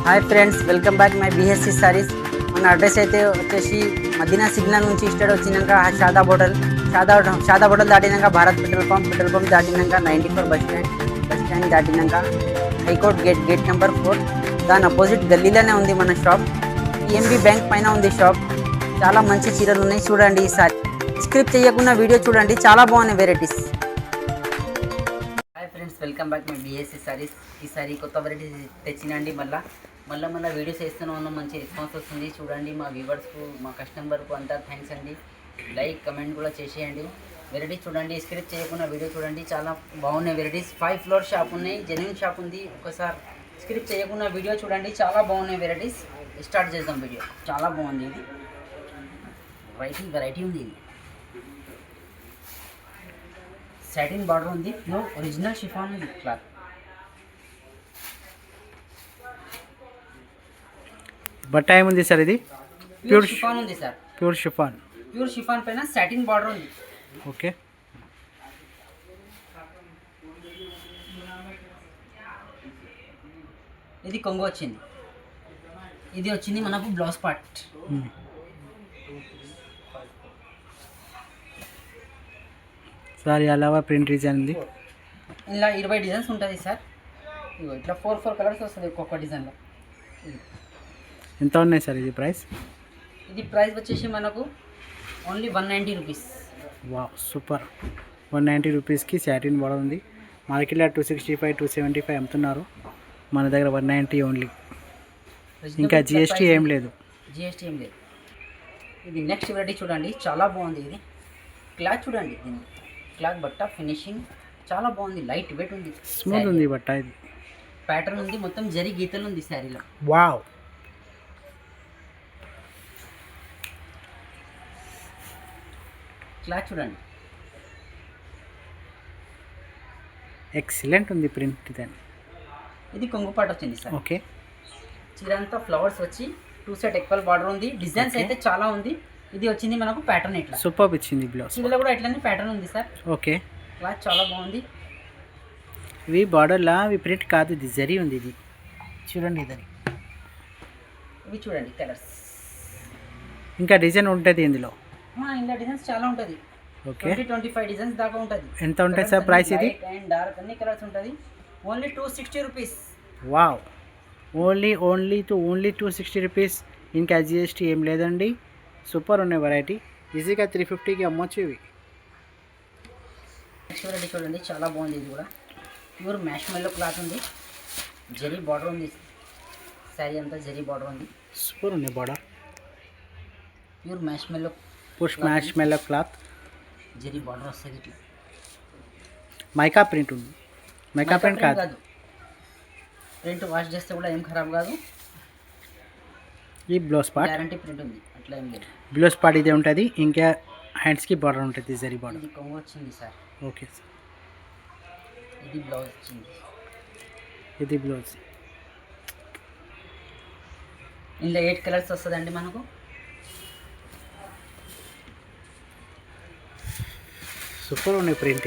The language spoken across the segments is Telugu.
Hi friends, welcome back my BSC sarees. మన అడ్రస్ అయితే వచ్చేసి మదీనా సిగ్నల్ నుంచి స్టార్ట్ వచ్చినాక షాదాబ్ హోటల్ దాటినాక భారత్ పెట్రోల్ పంప్ దాటినాక 94 బస్ స్టాండ్ దాటినాక హైకోర్ట్ గేట్ నెంబర్ 4 దాని అపోజిట్ గల్లీలోనే ఉంది మన షాప్. పిఎంబి బ్యాంక్ పైన ఉంది షాప్. చాలా మంచి చీరలు ఉన్నాయి, చూడండి. ఈసారి స్క్రిప్ట్ చేయకుండా వీడియో చూడండి, చాలా బాగున్నాయి varieties. Hi friends, welcome back my BSC saris. ఈసారి కొత్త వెరైటీస్ తెచ్చినండి. మళ్ళీ వీడియోస్ వేస్తూనే ఉన్నాం, మంచి రెస్పాన్స్ వస్తుంది. చూడండి, మా వ్యూవర్స్కు, మా కస్టమర్కు అంతా థ్యాంక్స్ అండి. లైక్ కమెంట్ కూడా చేసేయండి. వెరైటీస్ చూడండి, స్క్రిప్ట్ చేయకుండా వీడియో చూడండి, చాలా బాగున్నాయి వెరైటీస్. 5 ఫ్లోర్ షాప్ ఉన్నాయి, జెన్యూన్ షాప్ ఉంది. ఒకసారి స్క్రిప్ట్ చేయకుండా వీడియో చూడండి, చాలా బాగున్నాయి వెరైటీస్. స్టార్ట్ చేద్దాం వీడియో. చాలా బాగుంది, ఇది వెరైటీ ఉంది. ఇది సాటిన్ బార్డర్ ఉంది, ప్యూర్ ఒరిజినల్ షిఫాన్ ఉంది క్లాత్. బట్ట ఏముంది సార్? ఇది ప్యూర్ షిఫాన్ ఉంది సార్. ప్యూర్ షిఫాన్ పైన సాటిన్ బార్డర్ ఉంది. ఓకే. ఇది కొంగు వచ్చింది. ఇది వచ్చింది మనకు బ్లౌజ్ పార్ట్. సార్ అలావా ప్రింట్ డిజైన్ ఉంది. ఇలా 20 డిజైన్స్ ఉంటుంది సార్. ఇగో ఇట్లా 4 కలర్స్ వస్తుంది ఒక్కొక్క డిజైన్లో. ఎంత ఉన్నాయి సార్ ఇది ప్రైస్? ఇది ప్రైస్ వచ్చేసి మనకు ఓన్లీ 190 రూపీస్. వా సూపర్. 190 రూపీస్కి సాటిన్ బార్డర్ ఉంది. మార్కెట్లో 265 275 అమ్ముతున్నారు, మన దగ్గర 190 ఓన్లీ. ఇంకా జిఎస్టీ ఏం లేదు. ఇది నెక్స్ట్ వెరైటీ చూడండి, చాలా బాగుంది. ఇది క్లాత్ చూడండి, దీని క్లాత్ బట్ట ఫినిషింగ్ చాలా బాగుంది. లైట్ వెయిట్ ఉంది, స్మూత్ ఉంది బట్ట. ఇది ప్యాటర్న్ ఉంది, మొత్తం జరీ గీతలు ఉంది శారీలో. వావ్. క్లాత్ చూడండి, ఎక్సలెంట్ ఉంది ప్రింట్ డిజైన్. ఇది కొంగు పాట వచ్చింది సార్. ఓకే. చీర అంతా ఫ్లవర్స్ వచ్చి 2 సెట్ ఎక్వల్ బార్డర్ ఉంది. డిజైన్స్ అయితే చాలా ఉంది. ఇది వచ్చింది మనకు ప్యాటర్న్ ఇట్లా సూపర్ ఇచ్చింది. బ్లౌజ్ చీరలో కూడా ఇట్లానే ప్యాటర్న్ ఉంది సార్. ఓకే. క్లాత్ చాలా బాగుంది. ఇవి బార్డర్లా ఇవి ప్రింట్ కాదు, ఇది జరీ ఉంది. ఇది చూడండి, ఇది ఇవి చూడండి కలర్స్. ఇంకా డిజైన్ ఉంటుంది ఇందులో. ఇంకా డిజైన్స్ చాలా ఉంటుంది. ఓకే. 25 డిజైన్స్ దాకా ఉంటుంది. ఎంత ఉంటుంది సార్ ప్రైస్? ఇది అండ్ డార్క్ అన్ని కలర్స్ ఉంటుంది. Only 260 rupees. Wow. Only 260 rupees. ఇంకా జిఎస్టీ ఏం లేదండి. సూపర్ ఉన్నాయి వెరైటీ. ఈజీగా 350కి అమ్మొచ్చు ఇవి. నెక్స్ట్ వెరైటీ చూడండి, చాలా బాగుంది. ఇది కూడా ప్యూర్ మ్యాష్ మెల్లో క్లాత్ ఉంది, జరీ బార్డర్ ఉంది. శారీ అంతా జరీ బార్డర్ ఉంది. సూపర్ ఉన్నాయి బార్డర్. ప్యూర్ మ్యాష్ మెల్లో క్లాత్, జరీ బార్డర్ వస్తుంది. ఇట్లా మైకా ప్రింట్ ఉంది. మైకా ప్రింట్ కాదు. ప్రింట్ వాష్ చేస్తే కూడా ఏం ఖరాబ్ కాదు. ఈ బ్లౌజ్ పార్ట్ గ్యారంటీ ప్రింట్ ఉంది, అట్లా ఏం లేదు. బ్లౌజ్ పార్ట్ ఇదే ఉంటుంది. ఇంకా హ్యాండ్స్కి బార్డర్ ఉంటుంది, జరీ బార్డర్. ఇది కొంగు వచ్చింది సార్. Okay sir. ఇది బ్లౌజ్ వచ్చింది. ఇది బ్లౌజ్. ఇందులో 8 కలర్స్ వస్తుందండి మనకు. సూపర్ ఉన్నాయి ప్రింట్.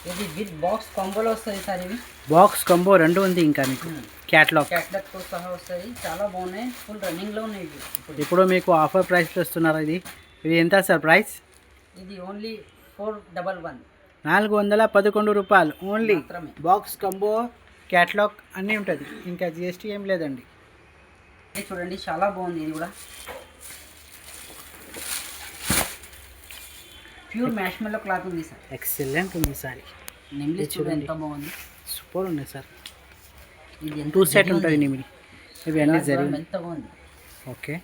ఇది విత్ బాక్స్ కాంబోలో వస్తుంది సార్. ఇవి బాక్స్ కాంబో 2 ఉంది. ఇంకా మీకు క్యాట్లాగ్తో సహా వస్తుంది. చాలా బాగున్నాయి, ఫుల్ రన్నింగ్లో ఉన్నాయి. ఇప్పుడు మీకు ఆఫర్ ప్రైస్లో ఇస్తున్నారు. ఇది ఎంత సార్ ప్రైస్? ఇది ఓన్లీ 411. 411 రూపాయలు ఓన్లీ. మాత్రమే. బాక్స్ కాంబో, క్యాట్లాగ్ అన్నీ ఉంటుంది. ఇంకా జిఎస్టీ ఏం లేదండి. ఇది చూడండి, చాలా బాగుంది. ఇది కూడా ప్యూర్ మ్యాష్ మెల్లో క్లాత్ ఉంది సార్. ఎక్సలెంట్ ఉంది సారీ. నిమ్లీ చూడండి ఎంత బాగుంది. సూపర్ ఉన్నాయి సార్. ఇది 2 సెట్ ఉంటుంది నిమిడి. ఇవి అన్నీ జరిగింది. ఎంత బాగుంది. ఓకే.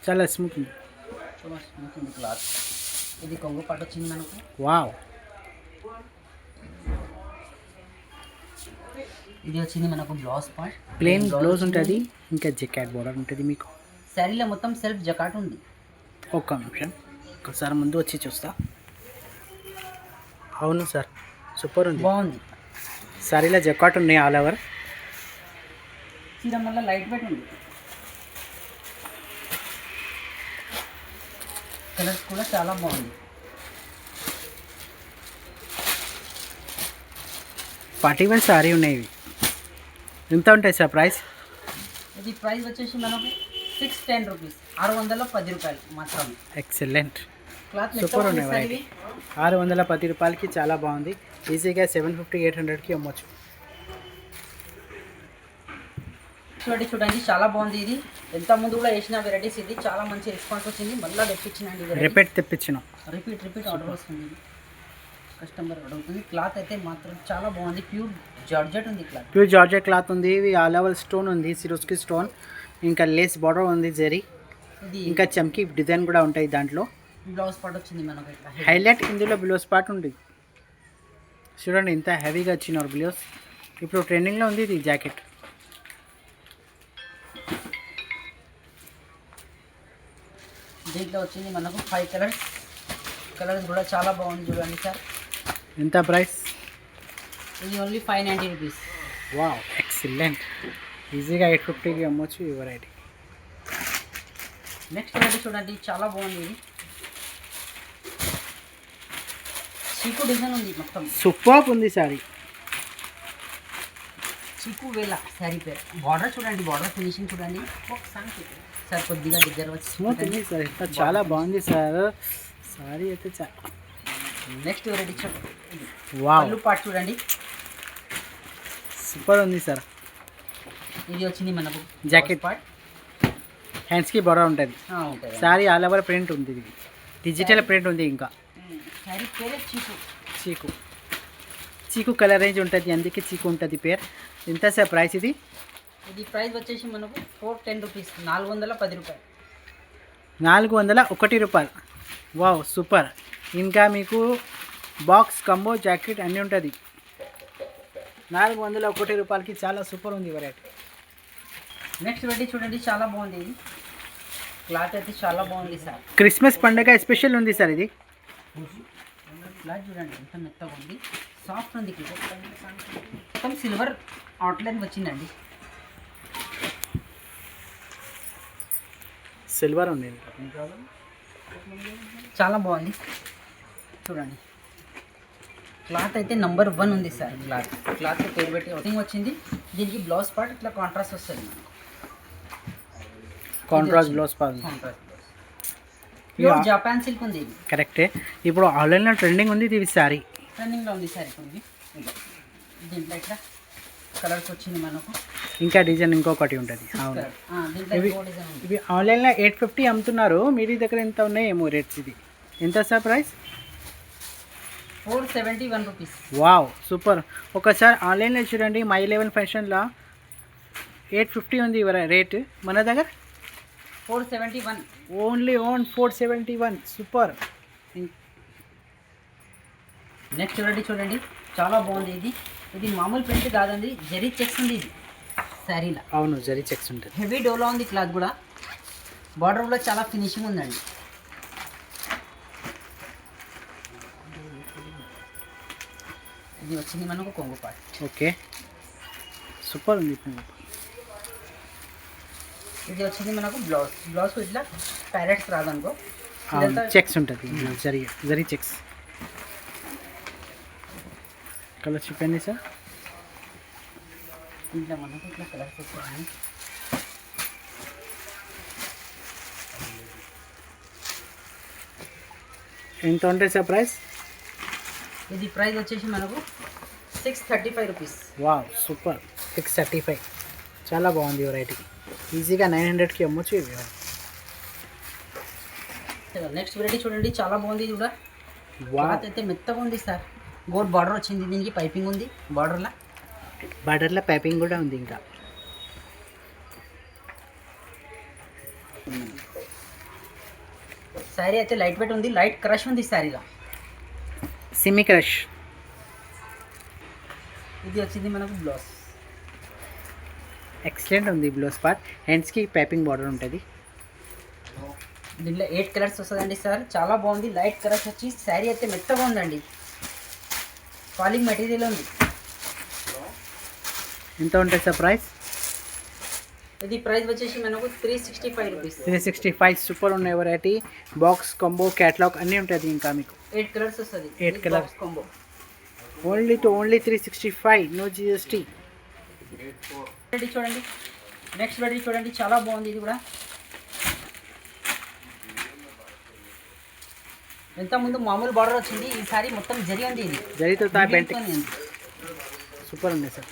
చాలా స్మూత్ ఉంది. చాలా స్మూత్ ఉంది క్లాత్. ఇది కొంగు పాటు వచ్చింది మనకు. వావ్. ఇది వచ్చింది మనకు బ్లౌజ్ పార్ట్. ప్లెయిన్ బ్లౌజ్ ఉంటుంది. ఇంకా జకాట్ బోర్డర్ ఉంటుంది మీకు. శారీలో మొత్తం సెల్ఫ్ జకాట్ ఉంది. ఒక్క నిమిషం, ఒకసారి ముందు వచ్చి చూస్తా. అవును సార్, సూపర్ ఉంది, బాగుంది. సారీలో జకాట్ ఉన్నాయి ఆల్ ఓవర్. చీర మళ్ళీ లైట్ వెయిట్ ఉంది. కలర్స్ కూడా చాలా బాగుంది. పార్టీ వేర్ సారీ ఉన్నాయి ఇవి. ఎంత ఉంటాయి సార్ ప్రైస్? ఇది ప్రైస్ వచ్చేసి మనకు 610 రూపీస్, 610 రూపాయలు మాత్రమే. ఎక్సలెంట్, క్లాత్ సూపర్ ఉన్నాయి వెరైటీ. 610 రూపాయలకి చాలా బాగుంది. ఈజీగా 750-800కి అమ్మొచ్చు. చూడండి చాలా బాగుంది. ఇది ఎంత ముందు కూడా వేసిన వెరైటీస్, ఇది చాలా మంచి రెస్పాన్స్ వచ్చింది. మళ్ళీ తెప్పించినండి, రిపీట్ తెప్పించినాం. రిపీట్ ఆర్డర్ వస్తుంది. కస్టమర్ అడుగుతుంది. క్లాత్ అయితే మాత్రం చాలా బాగుంది. ప్యూర్ జార్జెట్ ఉంది క్లాత్. ప్యూర్ జార్జెట్ క్లాత్ ఉంది. ఇవి ఆల్ ఓవర్ స్టోన్ ఉంది, సిరోస్కి స్టోన్, ఇంకా లేస్ బార్డర్ ఉంది జరీ, ఇది ఇంకా చమ్కీ డిజైన్ కూడా ఉంటాయి దాంట్లో. బ్లౌజ్ పార్ట్ వచ్చింది మనకు ఇట్లా. హైలైట్ ఇందులో బ్లౌజ్ పార్ట్ ఉంది. చూడండి ఎంత హెవీగా వచ్చినారు బ్లౌజ్. ఇప్పుడు ట్రెండింగ్లో ఉంది ఇది జాకెట్. దీంట్లో వచ్చింది మనకు 5 కలర్స్ కూడా చాలా బాగుంది. చూడండి సార్. ఎంత ప్రైస్? ఇది ఓన్లీ 590 రూపీస్. Wow, excellent. ఈజీగా 850కి అమ్మొచ్చు ఈ వెరైటీ. నెక్స్ట్ వెరైటీ చూడండి చాలా బాగుంది. ఇది చీకు డిజైన్ ఉంది మొత్తం. సూపర్ ఉంది సారీ. చీకు వేల శారీ పేరు. బార్డర్ చూడండి, బార్డర్ ఫినిషింగ్ చూడండి. సార్ కొద్దిగా దగ్గర వచ్చి స్మూత్ ఉంది సార్. చాలా బాగుంది సార్ సారీ అయితే. నెక్స్ట్ వెరైటీ చూడండి. వావ్, పళ్ళు పార్ట్ చూడండి. సూపర్ ఉంది సార్. ఇది వచ్చింది మనకు జాకెట్ పార్ట్. హ్యాండ్స్కి బార్డర్ ఉంటుంది. ఉంటుంది. సారీ ఆల్ ఓవర్ ప్రింట్ ఉంది. ఇది డిజిటల్ ప్రింట్ ఉంది. ఇంకా శారీ పేరే చీకు. చీకు చీకు కలర్ రేంజ్ ఉంటుంది, అందుకే చీకు ఉంటుంది పేరు. ఎంత సార్ ప్రైస్ ఇది? ఇది ప్రైస్ వచ్చేసి మనకు 410 రూపీస్, 410 రూపాయలు. 401 రూపాయలు. Wow, super. ఇంకా మీకు బాక్స్ కంబో జాకెట్ అన్నీ ఉంటుంది. 401 రూపాయలకి చాలా సూపర్ ఉంది వెరైటీ. నెక్స్ట్ వెరైటీ చూడండి చాలా బాగుంది. ఇది క్లాత్ అయితే చాలా బాగుంది సార్. క్రిస్మస్ పండుగ స్పెషల్ ఉంది సార్ ఇది. క్లాత్ చూడండి ఎంత మెత్తగా ఉంది, సాఫ్ట్ ఉంది. మొత్తం సిల్వర్ అవుట్లైన్ వచ్చిందండి. సిల్వర్ ఉంది. చాలా బాగుంది. చూడండి క్లాత్ అయితే నంబర్ 1 ఉంది సార్. క్లాత్ పేరు పెట్టి అవుటింగ్ వచ్చింది. దీనికి బ్లౌజ్ పార్ట్ ఇట్లా కాంట్రాస్ట్ వస్తుంది. Contrast blouse part. Pure Japan silk ఉంది. ఇది కరెక్టే. ఇప్పుడు ఆన్లైన్లో ట్రెండింగ్ ఉంది ఇది సారీ. ట్రెండింగ్లో ఉంది సార్ ఇప్పుడు. దీంట్లో ఇట్లా కలర్స్ వచ్చింది మనకు. ఇంకా డిజైన్ ఇంకొకటి ఉంటుంది. అవును, దీంట్లో ఇంకో డిజైన్ ఉంది. ఇవి ఆన్లైన్లో 850 అమ్ముతున్నారు. మీ దగ్గర ఎంత ఉన్నాయేమో రేట్స్? ఇది ఎంత sir price? 471 rupees. Wow, super. ఒకసారి ఆన్లైన్లో చూడండి. మై 11 ఫ్యాషన్లో 850 ఉంది రేట్. మన దగ్గర 471. ఓన్లీ 471. సూపర్. నెక్స్ట్ వెరైటీ చూడండి చాలా బాగుంది. ఇది మామూలు ప్రింట్ కాదండి, జరీ చెక్స్ ఉంది ఇది శారీలో. అవును, జరీ చెక్స్ ఉంటుంది. హెవీ డోలో ఉంది క్లాత్ కూడా. బార్డర్ కూడా చాలా ఫినిషింగ్ ఉందండి. ఇది వచ్చింది మనకు కొంగు పార్ట్. ఓకే, సూపర్ ఉంది. ఇది వచ్చింది మనకు బ్లౌజ్ ఇట్లా ప్యారెట్స్ రాదనుకో, చెక్స్ ఉంటుంది. జరీ చెక్స్. కలర్ చూపండి సార్. ఇంట్లో మనకు ఇట్లా కలర్స్ వస్తాయి. ఎంత ఉంటుంది సార్ ప్రైస్? ఇది ప్రైస్ వచ్చేసి మనకు 635 రూపీస్. Wow, super. 635 చాలా బాగుంది వెరైటీ. ఈజీగా 900కి అమ్మొచ్చు ఇవి. నెక్స్ట్ వెరైటీ చూడండి చాలా బాగుంది. ఇది కూడా క్లాత్ అయితే మెత్తగా ఉంది సార్. గోల్డ్ బార్డర్ వచ్చింది, దీనికి పైపింగ్ ఉంది. బార్డర్లో పైపింగ్ కూడా ఉంది. ఇంకా శారీ అయితే లైట్ వెయిట్ ఉంది, లైట్ క్రష్ ఉంది శారీలో. Semi crush. ఇది వచ్చింది మనకు బ్లౌజ్. ఎక్సలెంట్ ఉంది బ్లౌజ్ పార్ట్. హ్యాండ్స్కి పైపింగ్ బార్డర్ ఉంటుంది. దీంట్లో 8 కలర్స్ వస్తుందండి సార్. చాలా బాగుంది, లైట్ కలర్స్ వచ్చి శారీ అయితే మెత్తగా ఉందండి. ఫాలింగ్ మెటీరియల్ ఉంది. ఎంత ఉంటుంది సార్ ప్రైస్? ఇది ప్రైస్ వచ్చేసి మనకు 365 రూపీస్. 365 సూపర్ ఉన్నాయి వెరైటీ. బాక్స్ కాంబో క్యాటలాగ్ అన్నీ ఉంటుంది. ఇంకా మీకు 8 కలర్స్ వస్తుంది. 8 colours combo. Only 365, no GST. Variety చూడండి, నెక్స్ట్ వెరైటీ చూడండి, చాలా బాగుంది ఇది కూడా. ఇంతకుముందు మామూలు బార్డర్ వచ్చింది, ఈసారి మొత్తం జరి ఉంది. ఇది జరితో బెంటిక్తోనే ఉంది. సూపర్ ఉంది సార్.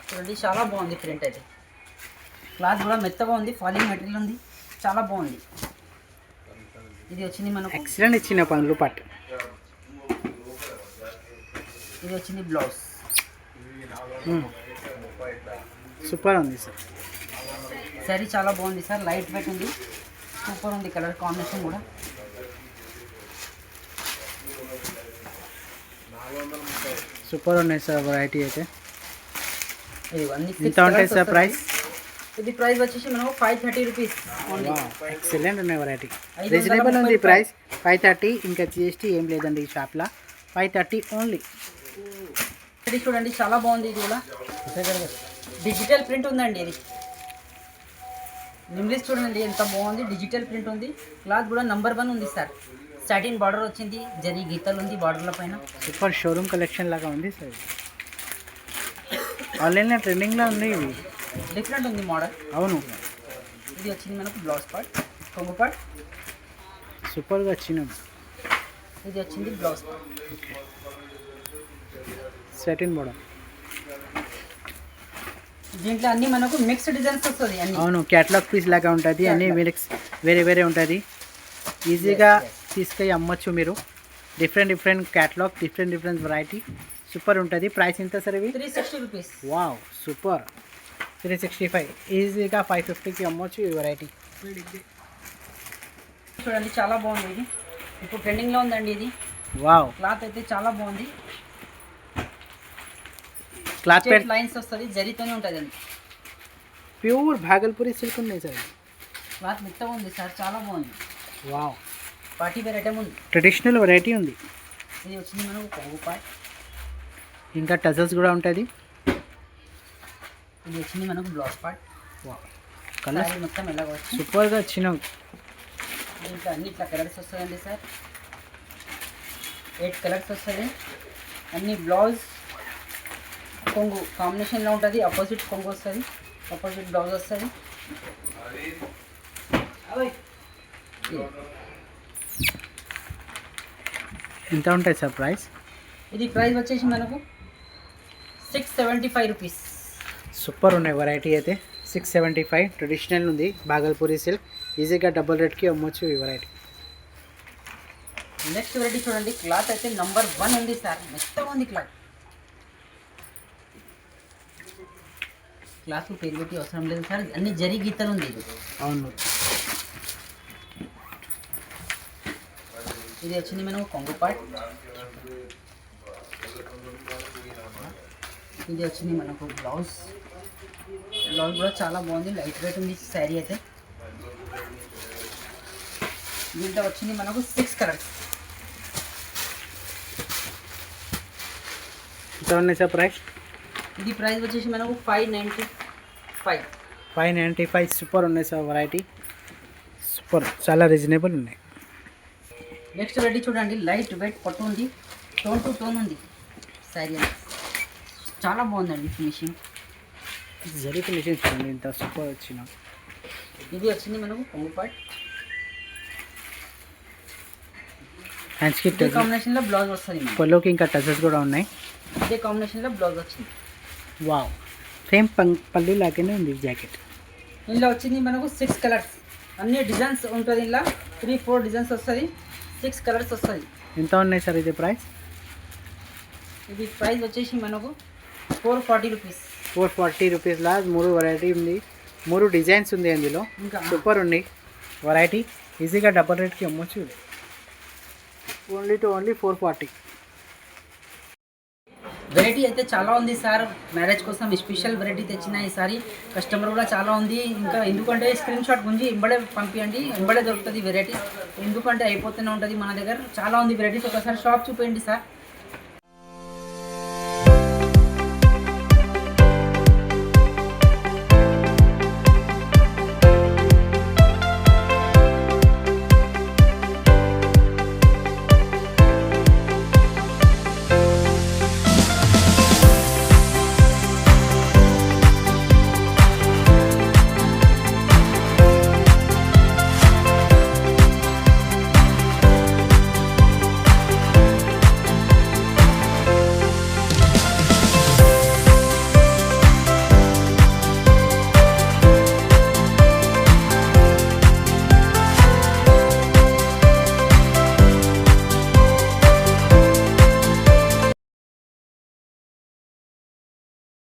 చూడండి చాలా బాగుంది ప్రింట్ అయితే. క్లాత్ కూడా మెత్తగా ఉంది, ఫాలింగ్ మెటీరియల్ ఉంది, చాలా బాగుంది. ఇది వచ్చింది మనకు, ఎక్సలెంట్ ఇచ్చిన పనులు పట్టు. ఇది వచ్చింది బ్లౌజ్. సూపర్ ఉంది సార్. సారీ చాలా బాగుంది సార్, లైట్ వెయిట్ ఉంది, సూపర్ ఉంది. కలర్ కాంబినేషన్ కూడా సూపర్ ఉన్నాయి సార్. వెరైటీ అయితే అన్ని ఎంత ఉంటాయి సార్ ప్రైస్? ఇది ప్రైస్ వచ్చేసి మనకు 530 రూపీస్ ఓన్లీ. ఎక్సలెంట్ ఉన్నాయి వెరైటీ, రీజనబుల్ ఉంది ప్రైస్. 530, ఇంకా జిఎస్టీ ఏం లేదండి ఈ షాప్లో. 530 ఓన్లీ. ఇది చూడండి చాలా బాగుంది. ఇది కూడా డిజిటల్ ప్రింట్ ఉందండి. ఇది ఇంగ్లీష్ చూడండి ఎంత బాగుంది, డిజిటల్ ప్రింట్ ఉంది. క్లాత్ కూడా నంబర్ 1 ఉంది సార్. సాటిన్ బార్డర్ వచ్చింది, జరీ గీతలు ఉంది బార్డర్ల పైన. సూపర్ షోరూమ్ కలెక్షన్ లాగా ఉంది సార్. ఆన్లైన్లో ట్రెండింగ్లో ఉంది ఇవి. డిఫరెంట్ ఉంది మోడల్. అవును. ఇది వచ్చింది మనకు బ్లౌజ్ పార్ట్, కొంగు పార్ట్. సూపర్గా వచ్చినాం. ఇది వచ్చింది బ్లౌజ్ పార్ట్, సాటిన్ బోర్డర్. దీంట్లో అన్ని మనకు మిక్స్డ్ డిజైన్స్ వస్తుంది అన్ని. అవును, క్యాటలాగ్ పీస్ లాగా ఉంటుంది. అన్ని వేరే వేరే ఉంటుంది. ఈజీగా తీసుకొని అమ్మచ్చు మీరు. Different catalogue, different variety. Super ఉంటుంది. ప్రైస్ ఎంత సార్ ఇవి? 360 రూపీస్. Wow super. 365. ఈజీగా 550కి అమ్మొచ్చు ఈ వెరైటీ. చూడండి చాలా బాగుంది. ఇది ఇప్పుడు ట్రెండింగ్లో ఉందండి. ఇది వావ్. క్లాత్ అయితే చాలా బాగుంది. క్లాత్ లైన్స్ వస్తుంది, జరీతోనే ఉంటుంది అండి. ప్యూర్ భాగల్పూరి సిల్క్ ఉంది సార్. క్లాత్ మెత్తగా ఉంది సార్, చాలా బాగుంది. వావ్. పార్టీ వేర్ ఐటమ్ ఉంది. ట్రెడిషనల్ వెరైటీ ఉంది. ఇది వచ్చింది మనకు కొంగు పార్ట్. ఇంకా టజల్స్ కూడా ఉంటుంది. ఇది వచ్చింది మనకు బ్లౌజ్ పార్ట్. వావ్. కలర్ మొత్తం ఎలాగ వచ్చింది, సూపర్గా వచ్చినావు. ఇంకా అన్ని ఇట్లా కలర్స్ వస్తాయండి సార్. 8 కలర్స్ వస్తుంది. అన్ని బ్లౌజ్ కొంగు కాంబినేషన్లో ఉంటుంది. అపోజిట్ కొంగు వస్తుంది, అపోజిట్ బ్లౌజ్ వస్తుంది. ఎంత ఉంటుంది సార్ ప్రైస్? ఇది ప్రైస్ వచ్చేసి మనకు 675 రూపీస్. సూపర్ ఉన్నాయి వెరైటీ అయితే. 675. ట్రెడిషనల్ ఉంది, భాగల్పూరి సిల్క్. ఈజీగా డబుల్ రేట్కి అమ్మొచ్చు ఈ వెరైటీ. నెక్స్ట్ వెరైటీ చూడండి. క్లాత్ అయితే నంబర్ 1 ఉంది సార్, మెత్తగా ఉంది క్లాత్. క్లాత్ పేరు పెట్టి అవసరం లేదు సార్, అన్ని జరీ గీతలు ఉంది. ఇది అవును. ఇది వచ్చింది మనకు కొంగు పార్ట్. ఇది వచ్చింది మనకు బ్లౌజ్. బ్లౌజ్ కూడా చాలా బాగుంది, లైట్ వెయిట్ ఉంది శారీ అయితే. దీంట్లో వచ్చింది మనకు 6 కలర్స్. ఎంత ఉన్నాయి సార్ ప్రైస్? ఇది ప్రైస్ వచ్చేసి మనకు 595. 595. సూపర్ ఉన్నాయి సార్ వెరైటీ. సూపర్, చాలా రీజనబుల్ ఉన్నాయి. నెక్స్ట్ వెరైటీ చూడండి. లైట్ వెయిట్ పట్టు ఉంది, టోన్ టు టోన్ ఉంది శారీ అని. చాలా బాగుందండి ఫినిషింగ్. జరీ ఫినిషింగ్ చూడండి ఇంత సూపర్ వచ్చిన. ఇది వచ్చింది మనకు కొంగు పార్ట్. హ్యాండ్స్కి ఇదే కాంబినేషన్లో బ్లౌజ్ వస్తుంది మనకు. పళ్ళుకి ఇంకా టజల్స్ కూడా ఉన్నాయి. ఇదే కాంబినేషన్లో బ్లౌజ్ వచ్చింది. వావ్. సేమ్ పళ్ళు లాగానే ఉంది జాకెట్. ఇందులో వచ్చింది మనకు 6 కలర్స్. అన్ని డిజైన్స్ ఉంటుంది. ఇలా 3-4 డిజైన్స్ వస్తుంది, 6 కలర్స్ వస్తుంది. ఎంత ఉన్నాయి సార్ ఇది ప్రైస్? ఇది ప్రైస్ వచ్చేసి మనకు 440 రూపీస్. 440 రూపీస్లా 3 వెరైటీ ఉంది, 3 డిజైన్స్ ఉంది అందులో. ఇంకా సూపర్ ఉంది వెరైటీ. ఈజీగా డబల్ రేట్కి అమ్మొచ్చు. ఓన్లీ 440. వెరైటీ అయితే చాలా ఉంది సార్. మ్యారేజ్ కోసం స్పెషల్ వెరైటీ తెచ్చిన ఈసారి. కస్టమర్ కూడా చాలా ఉంది. ఇంకా ఎందుకంటే స్క్రీన్ షాట్ గుంజి ఎంబడే పంపించండి, ఎంబడే దొరుకుతుంది వెరైటీ. ఎందుకంటే అయిపోతూనే ఉంటుంది మన దగ్గర. చాలా ఉంది వెరైటీస్. ఒకసారి షాప్ చూపించండి సార్.